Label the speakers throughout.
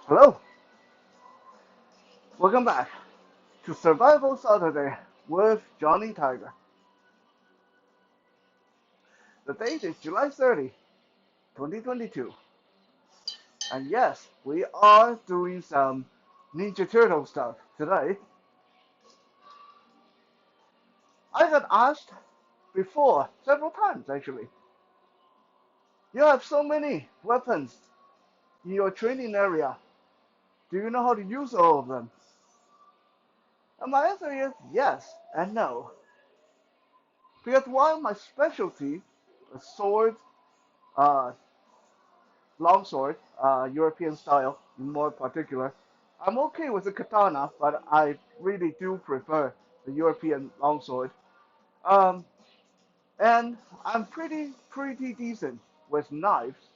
Speaker 1: Hello, welcome back to Survival Saturday with Johnny Tiger. The date is July 30, 2022. And yes, we are doing some Ninja Turtle stuff today. I got asked before, several times actually, you have so many weapons in your training area. Do you know how to use all of them? And my answer is yes and no. Because while my specialty is swords, uh, longsword, European style in more particular. I'm okay with the katana, but I really do prefer the European longsword. Um, and I'm pretty decent with knives.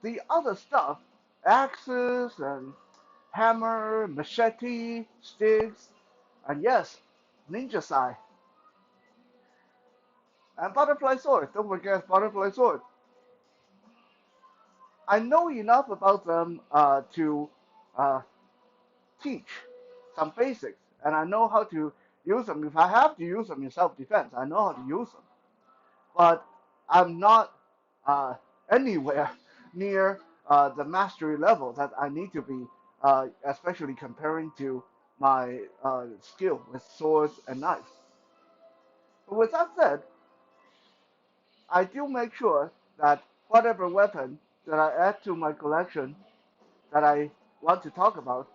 Speaker 1: The other stuff, axes and hammer, machete, sticks, and yes, ninja sai. And butterfly sword, don't forget butterfly sword. I know enough about them to uh, teach some basics, and I know how to use them. If I have to use them in self-defense, I know how to use them. But I'm not uh, anywhere near the mastery level that I need to be, especially comparing to my skill with swords and knives. But with that said, I do make sure that whatever weapon that I add to my collection that I want to talk about,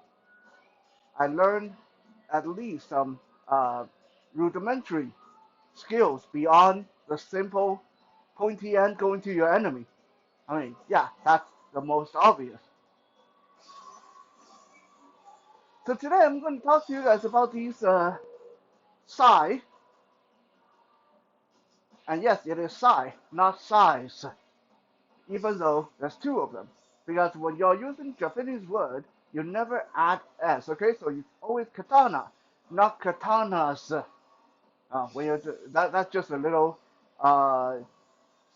Speaker 1: I learned at least some uh, rudimentary skills beyond the simple pointy end going to your enemy. I mean, yeah, that's the most obvious. So today I'm going to talk to you guys about these sai, and yes, it is sai, not size, even though there's two of them. Because when you're using Japanese word, you never add s, okay? So it's always katana, not katanas. When you that's just a little uh,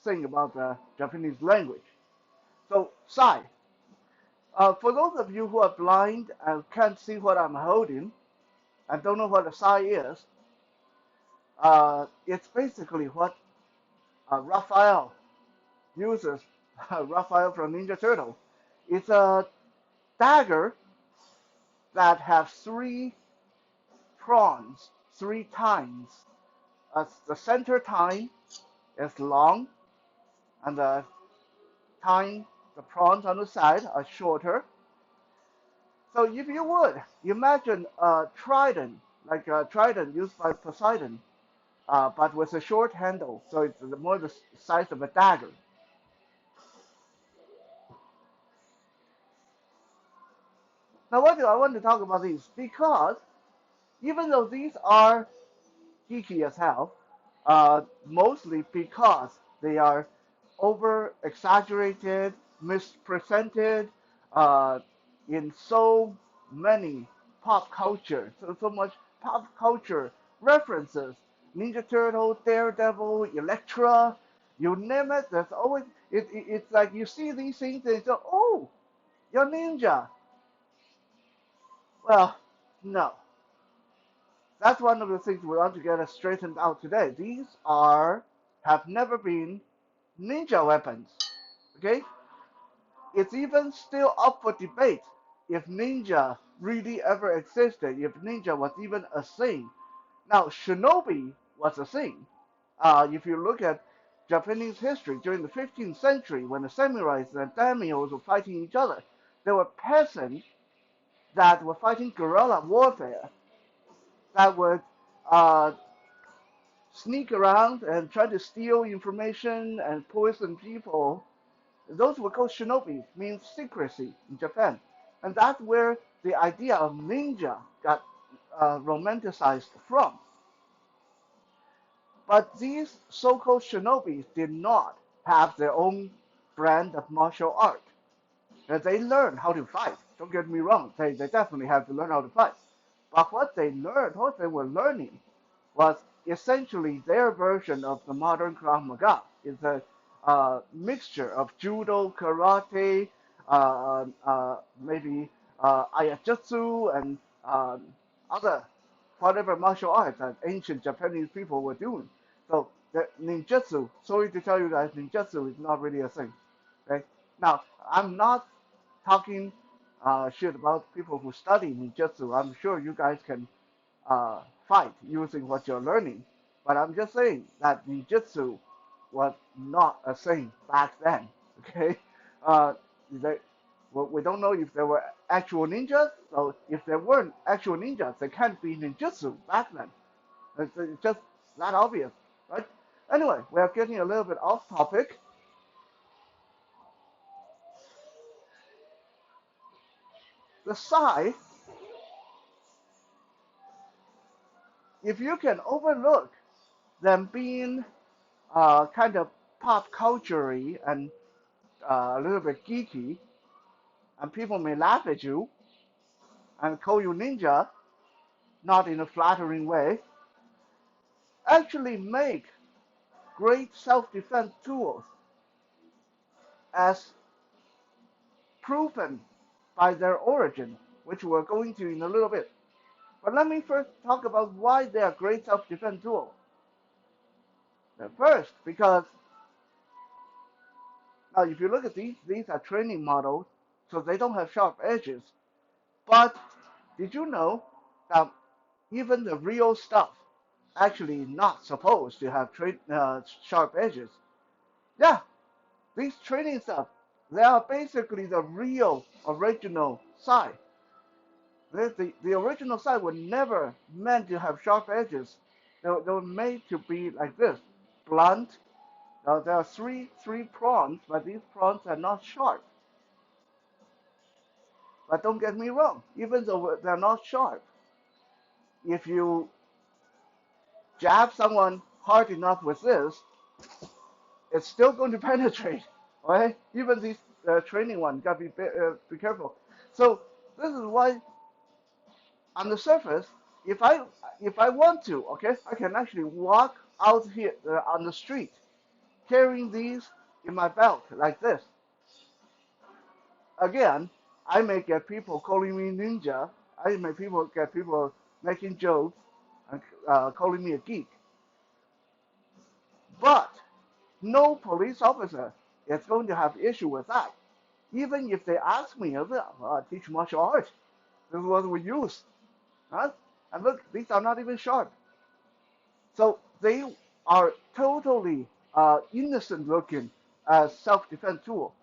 Speaker 1: thing about the Japanese language. So sai. For those of you who are blind and can't see what I'm holding and don't know what a sai is, it's basically what Raphael uses. Raphael from Ninja Turtle. It's a dagger that has three prongs, three tines. The center tine is long, and the tine, the prongs on the side are shorter. So if you would imagine a trident, like a trident used by Poseidon, but with a short handle, so it's more the size of a dagger. Now, why do I want to talk about these? Because even though these are geeky as hell, mostly because they are over exaggerated, mispresented uh, in so many pop culture, so much pop culture references. Ninja Turtle, Daredevil, Elektra, you name it. There's always it's like you see these things and you go, oh, you're ninja. Well, no. That's one of the things we want to get straightened out today. These are have never been ninja weapons. Okay? It's even still up for debate if ninja really ever existed, if ninja was even a thing. Now, shinobi was a thing. If you look at Japanese history during the 15th century, when the samurais and daimyos were fighting each other, there were peasants that were fighting guerrilla warfare that would uh, sneak around and try to steal information and poison people. Those were called shinobi, means secrecy in Japan. And that's where the idea of ninja got romanticized from. But these so-called shinobis did not have their own brand of martial art. They learned how to fight. Don't get me wrong, they definitely have to learn how to fight. But what they learned, what they were learning, was essentially their version of the modern Krav Maga. It's a mixture of judo, karate, maybe ayajutsu, and other whatever martial arts that ancient Japanese people were doing. So the ninjutsu, sorry to tell you guys, ninjutsu is not really a thing. Okay? Now, I'm not talking shit about people who study ninjutsu. I'm sure you guys can fight using what you're learning. But I'm just saying that ninjutsu was not a thing back then. Okay, they, well, we don't know if there were actual ninjas. So if there weren't actual ninjas, there can't be ninjutsu back then. It's just that obvious, right? Anyway, we are getting a little bit off topic. The Sai, if you can overlook them being kind of pop culture and a little bit geeky, and people may laugh at you and call you ninja, not in a flattering way, actually make great self-defense tools as proven by their origin, which we're going to in a little bit. But let me first talk about why they are great self-defense tools. First, because now if you look at these are training models, so they don't have sharp edges. But did you know that even the real stuff actually not supposed to have sharp edges? Yeah, these training stuff, they are basically the real original side. The original side were never meant to have sharp edges. They were made to be like this, blunt. There are three prongs, but these prongs are not sharp. But don't get me wrong, even though they're not sharp, if you jab someone hard enough with this, it's still going to penetrate, right? Even these training ones, gotta be careful. So this is why on the surface, if I if I want to, okay, I can actually walk out here on the street carrying these in my belt like this. Again, I may get people calling me ninja. I may get people making jokes and calling me a geek. But no police officer is going to have issue with that. Even if they ask me, teach martial arts, this is what we use. Huh? And look, these are not even sharp. So they are totally innocent looking as self-defense tool.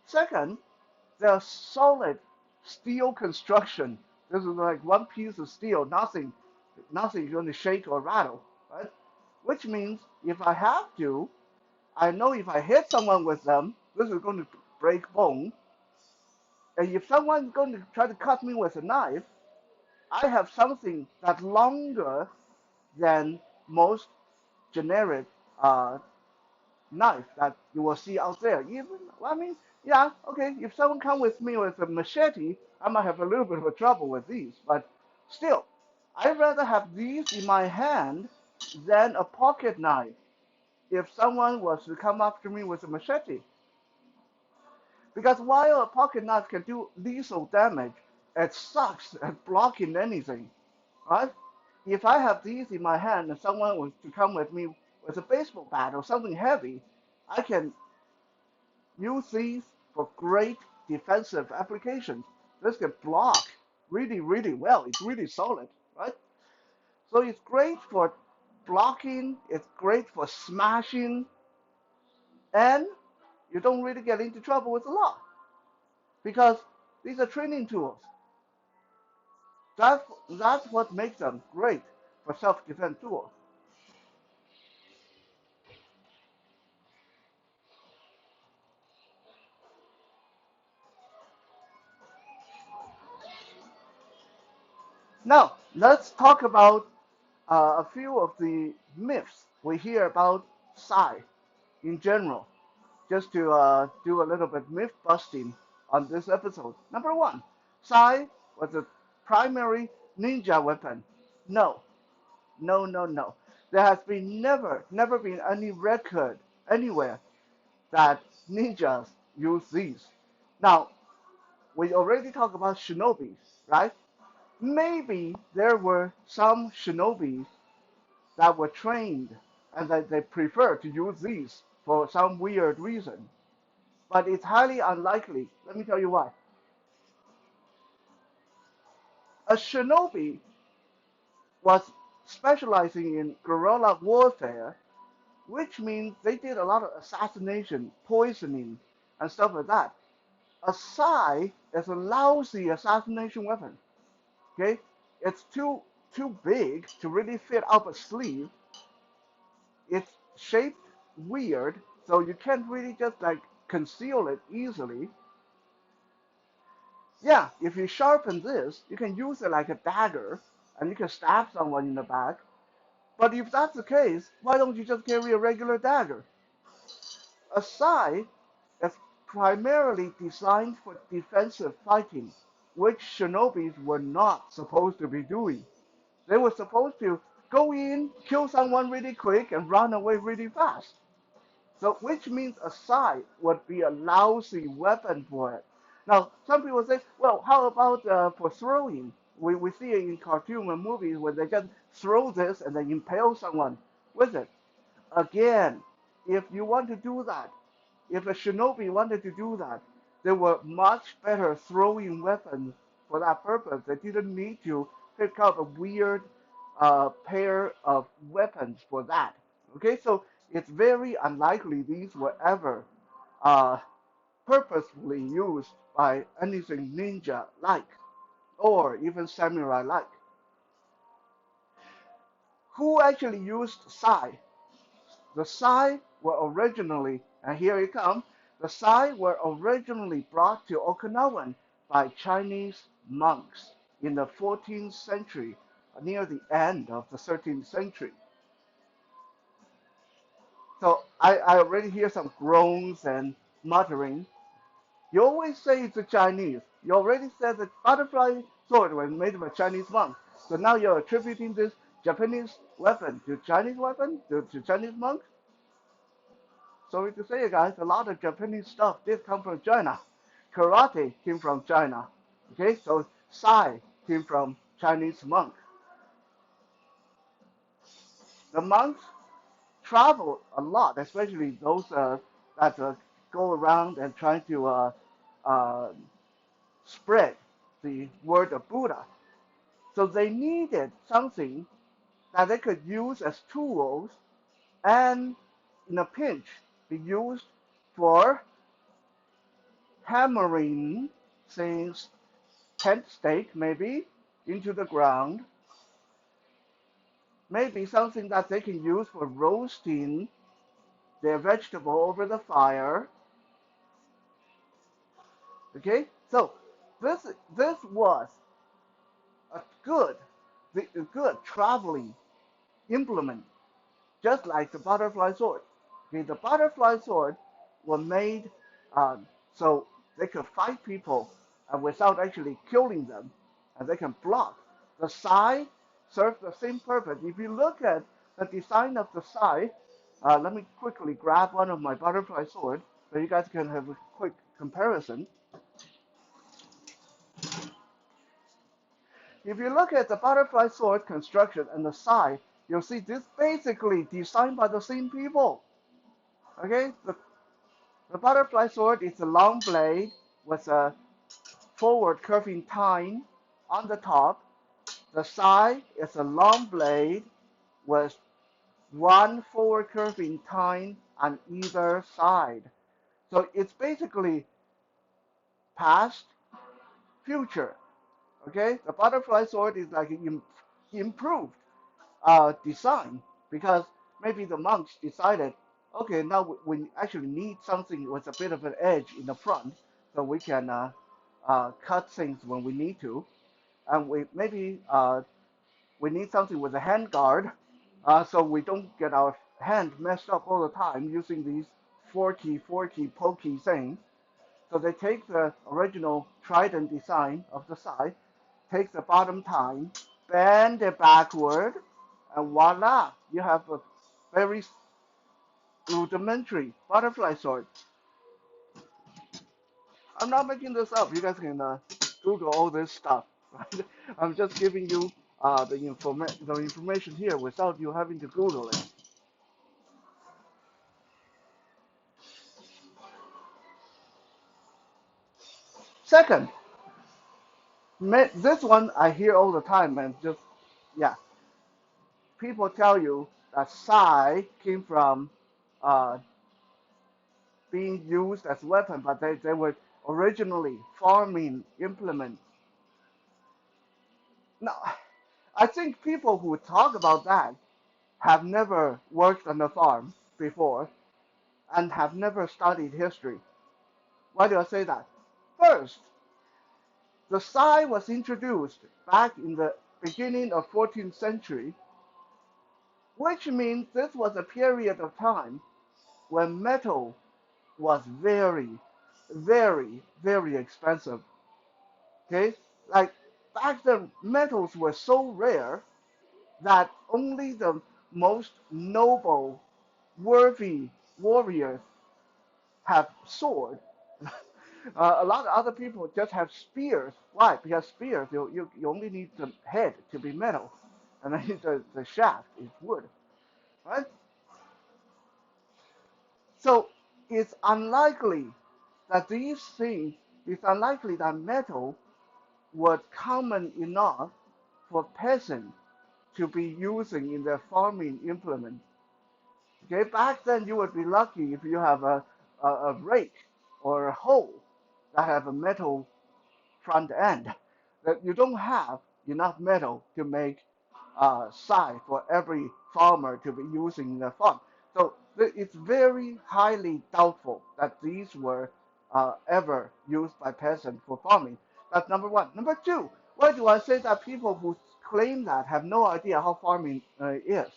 Speaker 1: Second, they're solid steel construction. This is like one piece of steel, nothing is going to shake or rattle, right? Which means if I have to, I know if I hit someone with them, this is going to break bone. And if someone's going to try to cut me with a knife, I have something that's longer than most generic uh, knife that you will see out there. Even, well, I mean, yeah, okay, if someone come with me with a machete, I might have a little bit of a trouble with these. But still, I'd rather have these in my hand than a pocket knife if someone was to come after me with a machete. Because while a pocket knife can do lethal damage, it sucks at blocking anything, right? If I have these in my hand and someone was to come with me with a baseball bat or something heavy, I can use these for great defensive applications. This can block really, really well. It's really solid, right? So it's great for blocking, it's great for smashing, and you don't really get into trouble with the law because these are training tools. That's what makes them great for self-defense tools. Now, let's talk about a few of the myths we hear about Psi in general, just to do a little bit myth busting on this episode. Number one, Psi was the primary ninja weapon. No, no, no, no. There has been never been any record anywhere that ninjas use these. Now, we already talked about shinobis, right? Maybe there were some shinobis that were trained and that they prefer to use these for some weird reason. But it's highly unlikely. Let me tell you why. A shinobi was specializing in guerrilla warfare, which means they did a lot of assassination, poisoning, and stuff like that. A sai is a lousy assassination weapon. Okay, it's too big to really fit up a sleeve. It's shaped weird, so you can't really just like conceal it easily. Yeah, if you sharpen this, you can use it like a dagger, and you can stab someone in the back. But if that's the case, why don't you just carry a regular dagger? A sai is primarily designed for defensive fighting, which shinobis were not supposed to be doing. They were supposed to go in, kill someone really quick, and run away really fast. So, which means a sai would be a lousy weapon for it. Now, some people say, well, how about for throwing? We see it in cartoon and movies where they just throw this and they impale someone with it. Again, if you want to do that, if a shinobi wanted to do that, there were much better throwing weapons for that purpose. They didn't need to pick up a weird pair of weapons for that. Okay, so it's very unlikely these were ever uh, purposefully used by anything ninja-like or even samurai-like. Who actually used sai? The sai were originally, and here it comes, the sai were originally brought to Okinawan by Chinese monks in the 14th century, near the end of the 13th century. So I already hear some groans and muttering. You always say it's a Chinese. You already said the butterfly sword was made by Chinese monks. So now you're attributing this Japanese weapon to Chinese weapon, to Chinese monks? Sorry to say, guys, a lot of Japanese stuff did come from China. Karate came from China. Okay, so Sai came from Chinese monks. The monks travel a lot, especially those that go around and try to uh, spread the word of Buddha. So they needed something that they could use as tools and, in a pinch, be used for hammering things, tent stake maybe, into the ground, maybe something that they can use for roasting their vegetable over the fire. Okay, so this was a good a good traveling implement, just like the butterfly sword. Okay, the butterfly sword were made so they could fight people without actually killing them, and they can block. The sai serves the same purpose. If you look at the design of the sai, let me quickly grab one of my butterfly sword so you guys can have a quick comparison. If you look at the butterfly sword construction and the sai, you'll see this basically designed by the same people. Okay, the butterfly sword is a long blade with a forward curving tine on the top. The sai is a long blade with one forward curving tine on either side. So it's basically past, future. Okay, the butterfly sword is like an improved design because maybe the monks decided, okay, now we actually need something with a bit of an edge in the front so we can cut things when we need to, and we maybe we need something with a hand guard so we don't get our hand messed up all the time using these forky, pokey things. So they take the original trident design of the side, take the bottom tine, bend it backward, and voila, you have a very rudimentary butterfly sword. I'm not making this up. You guys can Google all this stuff. Right? I'm just giving you the information here without you having to Google it. Second, this one I hear all the time, and just yeah, people tell you that sai came from uh, being used as weapon, but they were originally farming implements. Now, I think people who talk about that have never worked on a farm before and have never studied history. Why do I say that? First, the sai was introduced back in the beginning of 14th century, which means this was a period of time when metal was very, very, very expensive. Okay, like back then, metals were so rare that only the most noble, worthy warriors have sword. A lot of other people just have spears. Why? Because spears, you only need the head to be metal, and then the shaft is wood, right? So it's unlikely that these things, it's unlikely that metal was common enough for peasants to be using in their farming implement. Okay, back then you would be lucky if you have a rake or a hoe that have a metal front end. That you don't have enough metal to make sai for every farmer to be using in their farm. So it's very highly doubtful that these were ever used by peasants for farming. That's number one. Number two, why do I say that people who claim that have no idea how farming is?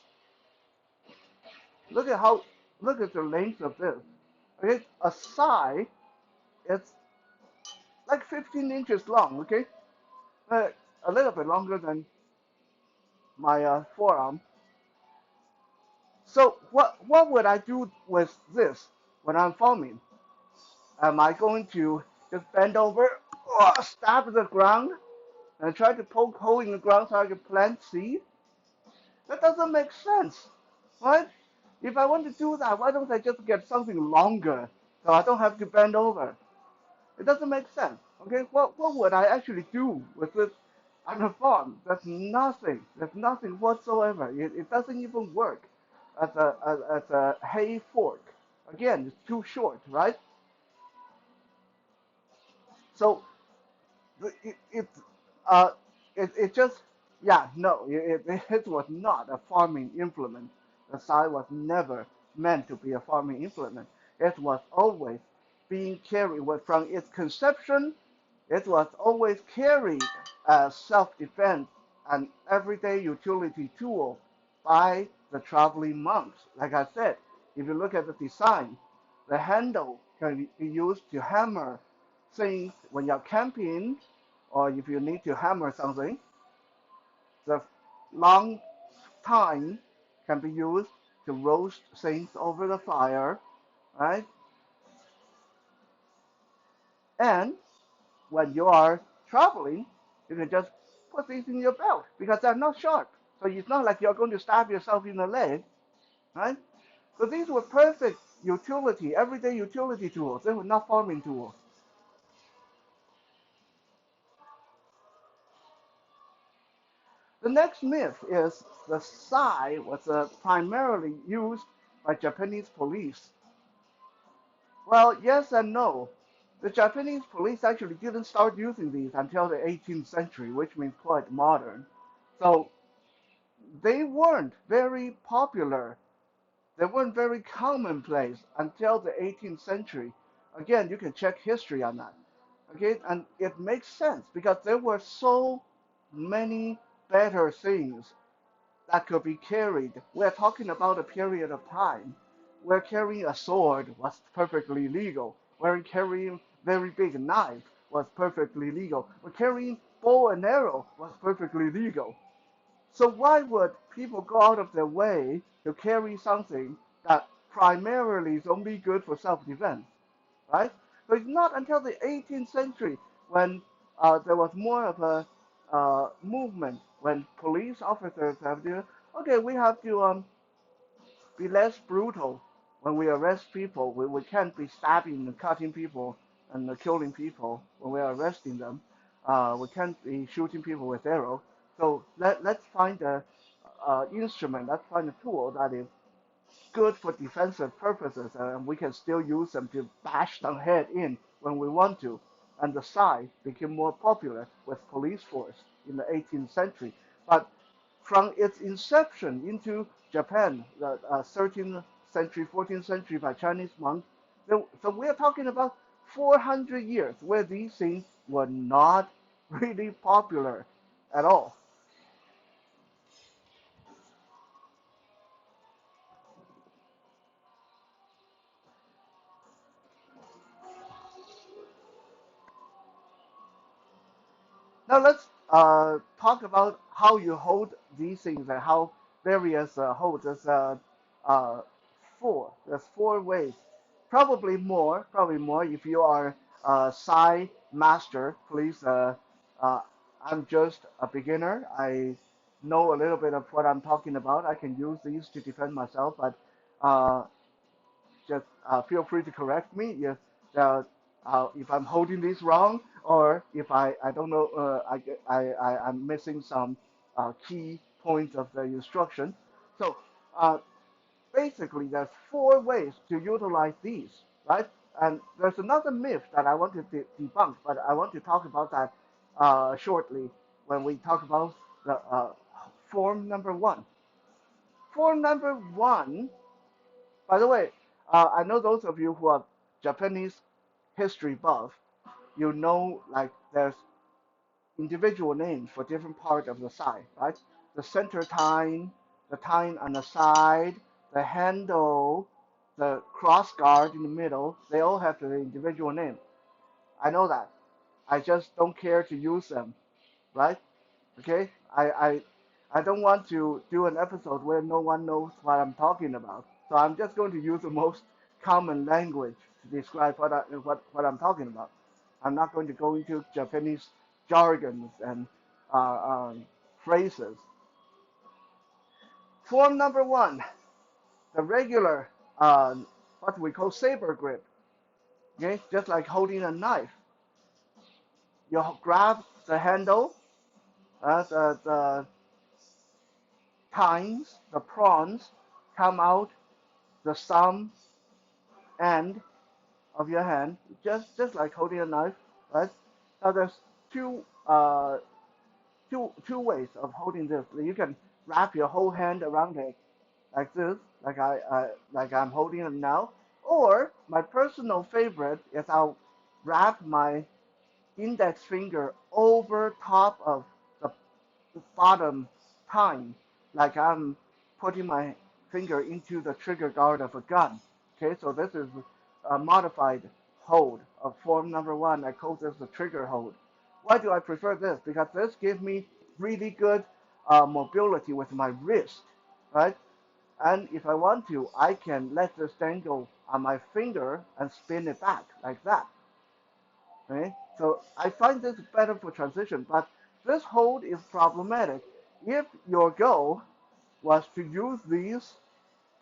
Speaker 1: Look at how, look at the length of this. Okay, a sai, it's like 15 inches long. Okay, uh, a little bit longer than my forearm. So what would I do with this when I'm farming? Am I going to just bend over, stab the ground, and try to poke hole in the ground so I can plant seed? That doesn't make sense, right? If I want to do that, why don't I just get something longer so I don't have to bend over? It doesn't make sense. Okay, what would I actually do with this on a farm? That's nothing. There's nothing whatsoever. It doesn't even work as a hay fork. Again, it's too short, right? So it it uh it just yeah no it was not a farming implement. The sai was never meant to be a farming implement. It was always being carried from its conception. It was always carried as self-defense and everyday utility tool by the traveling monks. Like I said, if you look at the design, the handle can be used to hammer things when you're camping or if you need to hammer something. The long tine can be used to roast things over the fire, right? And when you are traveling, you can just put these in your belt because they're not sharp. So it's not like you're going to stab yourself in the leg, right? So these were perfect utility, everyday utility tools. They were not farming tools. The next myth is the sai was primarily used by Japanese police. Well, yes and no. The Japanese police actually didn't start using these until the 18th century, which means quite modern. So they weren't very popular. They weren't very commonplace until the 18th century. Again, you can check history on that. Okay, and it makes sense because there were so many better things that could be carried. We're talking about a period of time where carrying a sword was perfectly legal, where carrying very big knife was perfectly legal, but carrying bow and arrow was perfectly legal. So why would people go out of their way to carry something that primarily is only good for self-defense, right? So it's not until the 18th century when there was more of a movement when police officers have to, okay, we have to be less brutal when we arrest people. We can't be stabbing and cutting people and killing people when we are arresting them. We can't be shooting people with arrows. So let's find a instrument, let's find a tool that is good for defensive purposes, and we can still use them to bash some head in when we want to. And the sai became more popular with police force in the 18th century. But from its inception into Japan, the 13th century, 14th century by Chinese monks, so we're talking about 400 years where these things were not really popular at all. Now let's talk about how you hold these things and how various holds. Uh, There's four ways. Probably more. If you are a Psi master, please. I'm just a beginner. I know a little bit of what I'm talking about. I can use these to defend myself, but uh, just feel free to correct me if I'm holding this wrong or if I don't know, I'm missing some key points of the instruction. So uh, basically, there's four ways to utilize these, right? And there's another myth that I want to debunk, but I want to talk about that shortly when we talk about the form number one. Form number one, by the way, I know those of you who are Japanese history buff, you know like there's individual names for different parts of the side, right? The center tine, the tine on the side, the handle, the cross guard in the middle, they all have their individual name. I know that. I just don't care to use them, right? Okay? I don't want to do an episode where no one knows what I'm talking about. So I'm just going to use the most common language to describe what I'm talking about. I'm not going to go into Japanese jargons and phrases. Form number one, the regular, what we call saber grip. Okay, just like holding a knife. You grab the handle, the tines, the prawns come out the thumb end of your hand, just like holding a knife, right? Now there's two ways of holding this. You can wrap your whole hand around it like this, like I'm holding it now. Or my personal favorite is I'll wrap my index finger over top of the bottom tine, like I'm putting my finger into the trigger guard of a gun. Okay, so this is a modified hold of form number one. I call this the trigger hold. Why do I prefer this? Because this gives me really good mobility with my wrist, right? And if I want to, I can let this dangle on my finger and spin it back like that. Okay? So I find this better for transition, but this hold is problematic. If your goal was to use these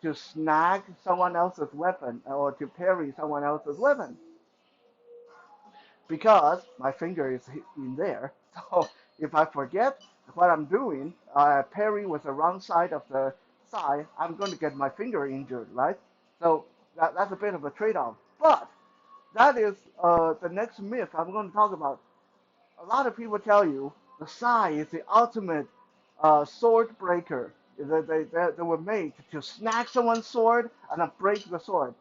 Speaker 1: to snag someone else's weapon or to parry someone else's weapon, because my finger is in there. So if I forget what I'm doing, parry with the wrong side of the thigh, I'm going to get my finger injured, right? So that's a bit of a trade-off. But that is the next myth I'm going to talk about. A lot of people tell you the sai is the ultimate sword breaker. They were made to snag someone's sword and then break the sword.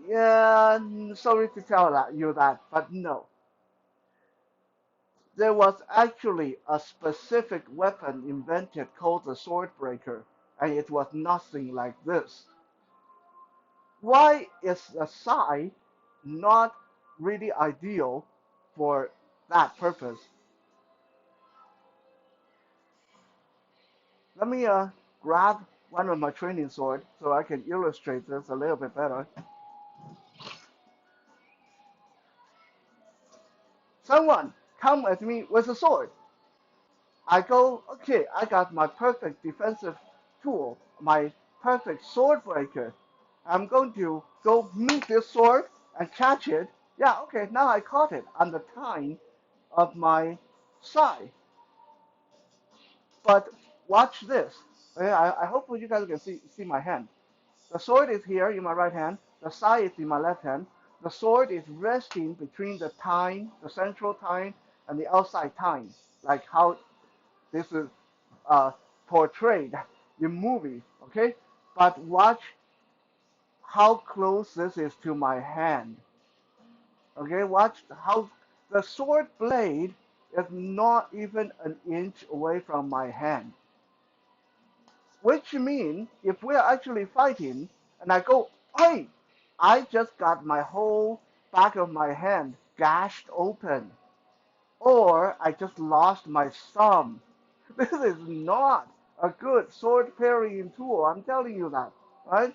Speaker 1: Yeah, sorry to tell you that, but no. There was actually a specific weapon invented called the sword breaker, and it was nothing like this. Why is the sai not really ideal for that purpose. Let me grab one of my training swords so I can illustrate this a little bit better. Someone come at me with a sword. I go, okay, I got my perfect defensive tool, my perfect sword breaker. I'm going to go meet this sword and catch it. Yeah, okay, now I caught it on the tine of my sai. But watch this. Okay, I hope you guys can see my hand. The sword is here in my right hand. The sai is in my left hand. The sword is resting between the tine, the central tine, and the outside tine, like how this is portrayed in movie. Okay, but watch how close this is to my hand. Okay, watch how the sword blade is not even an inch away from my hand. Which means if we're actually fighting and I go, hey, I just got my whole back of my hand gashed open, or I just lost my thumb. This is not a good sword parrying tool. I'm telling you that, right?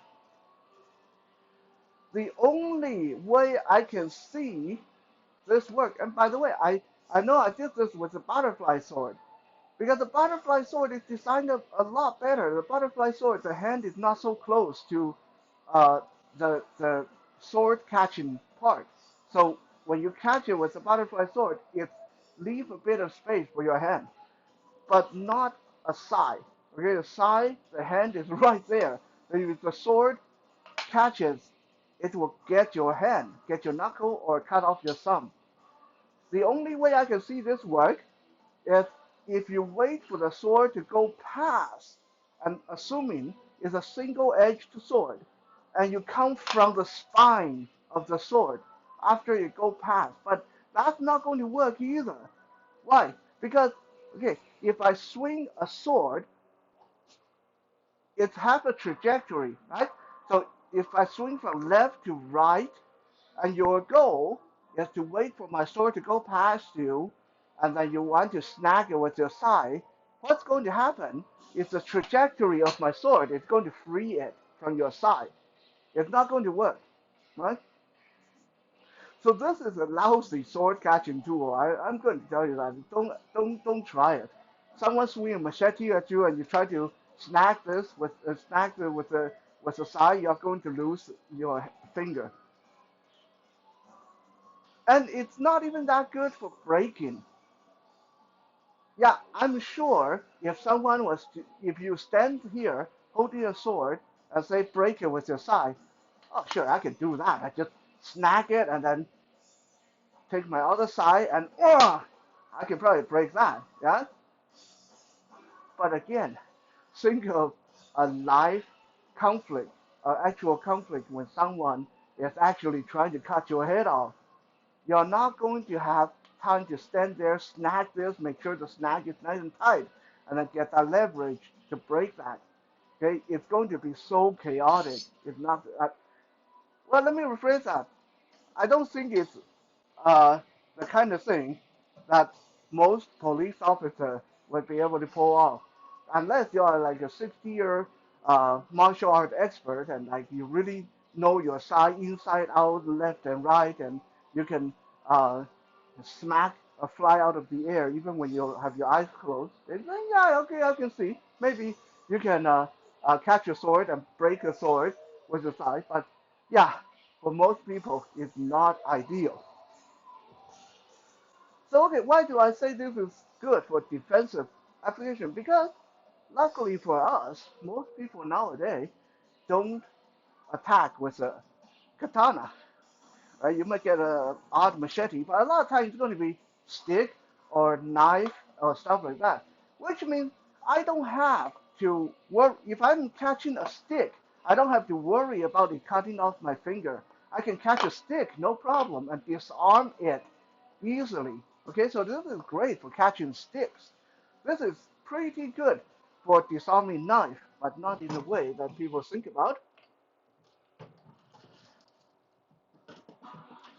Speaker 1: The only way I can see this work, and by the way, I know I did this with the butterfly sword. Because the butterfly sword is designed a lot better. The butterfly sword, the hand is not so close to uh, the sword catching part. So when you catch it with the butterfly sword, it leaves a bit of space for your hand, but not a side. Okay, the side, the hand is right there. If the sword catches, it will get your hand, get your knuckle, or cut off your thumb. The only way I can see this work is if you wait for the sword to go past, and assuming it's a single-edged sword, and you come from the spine of the sword after you go past, but that's not going to work either. Why? Because, okay, if I swing a sword, it has a trajectory, right? So if I swing from left to right, and your goal is to wait for my sword to go past you, and then you want to snag it with your side, what's going to happen is the trajectory of my sword is going to free it from your side. It's not going to work, right? So this is a lousy sword catching tool. I'm going to tell you that. Don't try it. Someone swing a machete at you and you try to snag this with snag it with the side, you're going to lose your finger. And it's not even that good for breaking. Yeah, I'm sure if someone was to, if you stand here holding a sword and say break it with your side, oh sure, I can do that. I just snag it and then take my other side and I can probably break that. Yeah, but again, think of a live conflict, an actual conflict when someone is actually trying to cut your head off. You're not going to have time to stand there, snag this, make sure the snag is nice and tight, and then get that leverage to break that. Okay, it's going to be so chaotic. It's not. Well, let me rephrase that. I don't think it's uh, the kind of thing that most police officer would be able to pull off, unless you are like a 60-year martial art expert and like you really know your side inside out, left and right, and you can uh, smack a fly out of the air even when you have your eyes closed. And then, yeah, okay, I can see. Maybe you can catch a sword and break a sword with the side, but yeah, for most people, it's not ideal. So okay, why do I say this is good for defensive application? Because luckily for us, most people nowadays don't attack with a katana. Right? You might get a odd machete, but a lot of times it's going to be stick or knife or stuff like that. Which means I don't have to worry if I'm catching a stick. I don't have to worry about it cutting off my finger. I can catch a stick, no problem, and disarm it easily. Okay, so this is great for catching sticks. This is pretty good for disarming knife, but not in the way that people think about.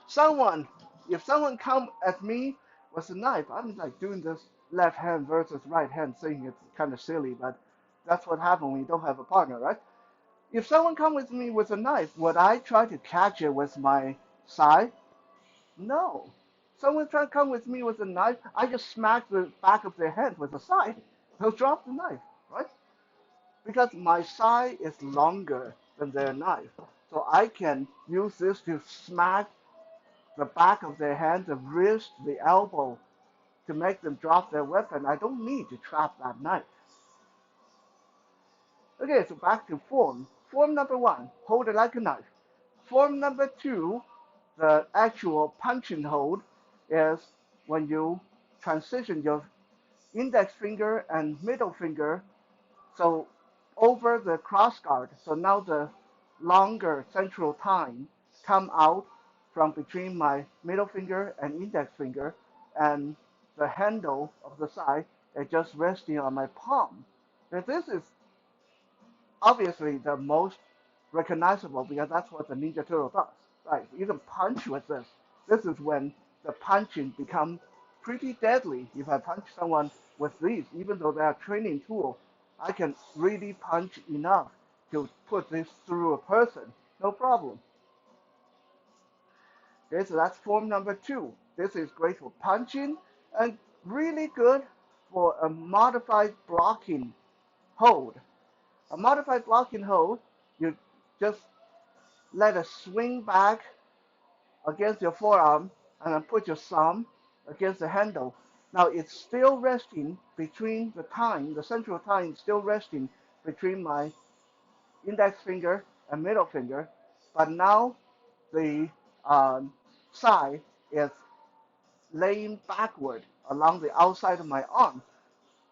Speaker 1: Someone If someone come at me with a knife, I'm like doing this left hand versus right hand thing. It's kind of silly, but that's what happens when you don't have a partner, right? If someone come with me with a knife, would I try to catch it with my side? No. Someone try to come with me with a knife, I just smack the back of their head with a side. They'll drop the knife, right? Because my side is longer than their knife. So I can use this to smack the back of their hand, the wrist, the elbow, to make them drop their weapon. I don't need to trap that knife. Okay, so back to form. Form number one, hold it like a knife. Form number two, the actual punch and hold, is when you transition your index finger and middle finger, so over the cross guard. So now the longer central tine come out from between my middle finger and index finger, and the handle of the side is just resting on my palm. Now this is obviously the most recognizable because that's what the Ninja Turtle does. Right? You can punch with this. This is when the punching becomes pretty deadly. If I punch someone with these, even though they are training tool, I can really punch enough to put this through a person. No problem. Okay, so that's form number two. This is great for punching and really good for a modified blocking hold. A modified blocking hold, you just let it swing back against your forearm and then put your thumb against the handle. Now it's still resting between the tine, the central tine is still resting between my index finger and middle finger, but now the side is laying backward along the outside of my arm.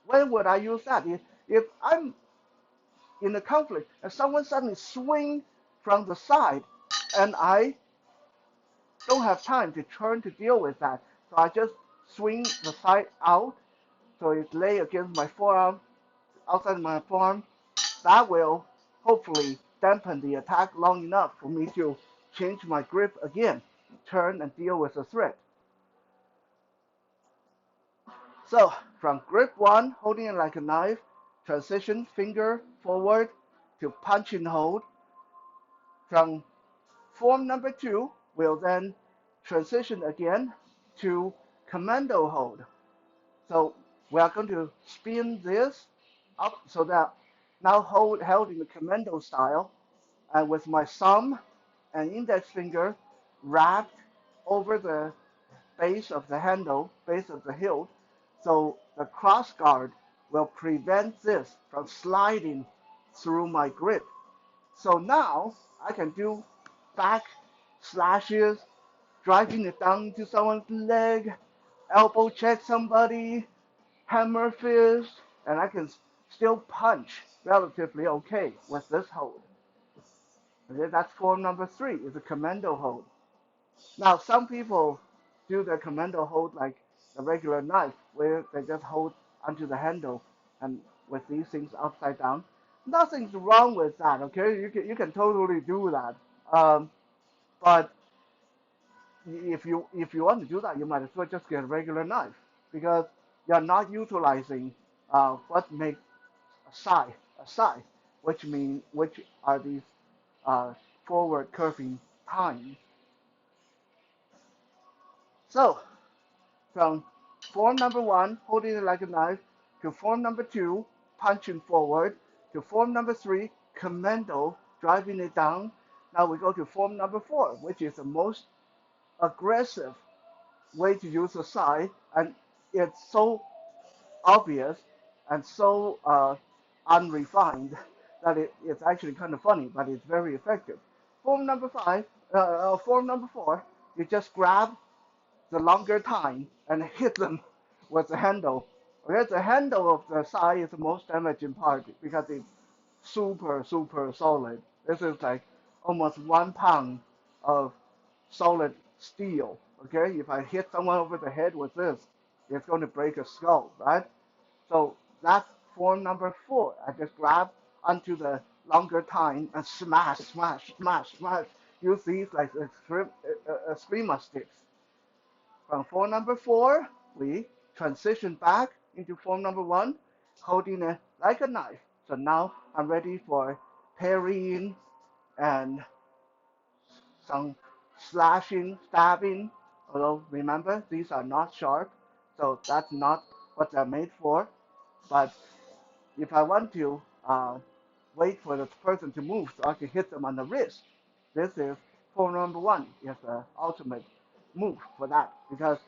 Speaker 1: When would I use that? If I'm in a conflict and someone suddenly swing from the side and I don't have time to turn to deal with that. So I just swing the side out so it lay against my forearm, outside my forearm. That will hopefully dampen the attack long enough for me to change my grip again, turn and deal with the threat. So from grip one, holding it like a knife, transition finger forward to punch and hold. From form number two, we'll then transition again to commando hold. So we are going to spin this up so that now held in the commando style, and with my thumb and index finger wrapped over the base of the handle, base of the hilt, so the cross guard will prevent this from sliding through my grip. So now I can do back slashes, driving it down into someone's leg, elbow check somebody, hammer fist, and I can still punch relatively okay with this hold. Okay, that's form number three, is a commando hold. Now, some people do the commando hold like a regular knife, where they just hold onto the handle and with these things upside down. Nothing's wrong with that, okay? You can totally do that. But if you want to do that, you might as well just get a regular knife because you're not utilizing what makes a sai, which are these uh, forward curving tines. So from form number one, holding it like a knife, to form number two, punching forward, to form number three, commando, driving it down. Now we go to form number four, which is the most aggressive way to use a sai, and it's so obvious and so unrefined that it's actually kind of funny, but it's very effective. Form number four, you just grab the longer tine and hit them with the handle. Okay, the handle of the sai is the most damaging part because it's super solid. This is like almost 1 pound of solid steel. Okay, if I hit someone over the head with this, it's going to break a skull, right? So that's form number four. I just grab onto the longer tine and smash. Use these like screamer sticks. From form number 4, we transition back into form number 1, holding it like a knife. So now I'm ready for parrying and some slashing, stabbing. Although remember, these are not sharp, so that's not what they're made for. But if I want to wait for the person to move so I can hit them on the wrist, this is form number 1 is the ultimate move for that because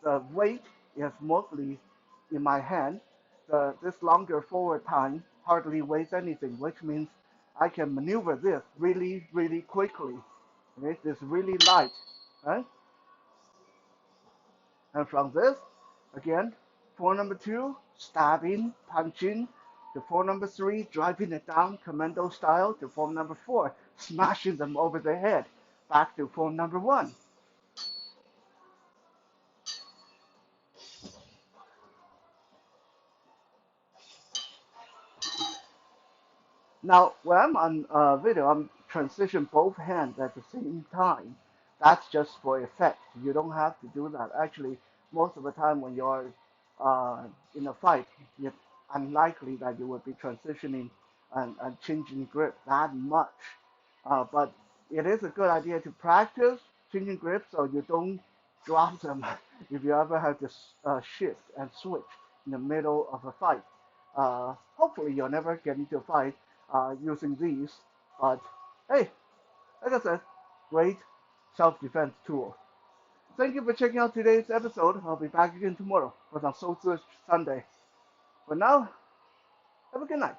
Speaker 1: the weight is mostly in my hand. This longer forward time hardly weighs anything, which means I can maneuver this really, really quickly. Okay, it's really light, right? And from this, again, form number 2, stabbing, punching, to form number 3, driving it down commando style, to form number 4, smashing them over the head, back to form number 1. Now, when I'm on video, I'm transition both hands at the same time. That's just for effect. You don't have to do that. Actually, most of the time when you're in a fight, it's unlikely that you would be transitioning and changing grip that much. But it is a good idea to practice changing grip so you don't drop them if you ever have to shift and switch in the middle of a fight. Hopefully, you'll never get into a fight using these. But hey, like I said, great self-defense tool. Thank you for checking out today's episode. I'll be back again tomorrow for some Soul Search Sunday. For now, have a good night.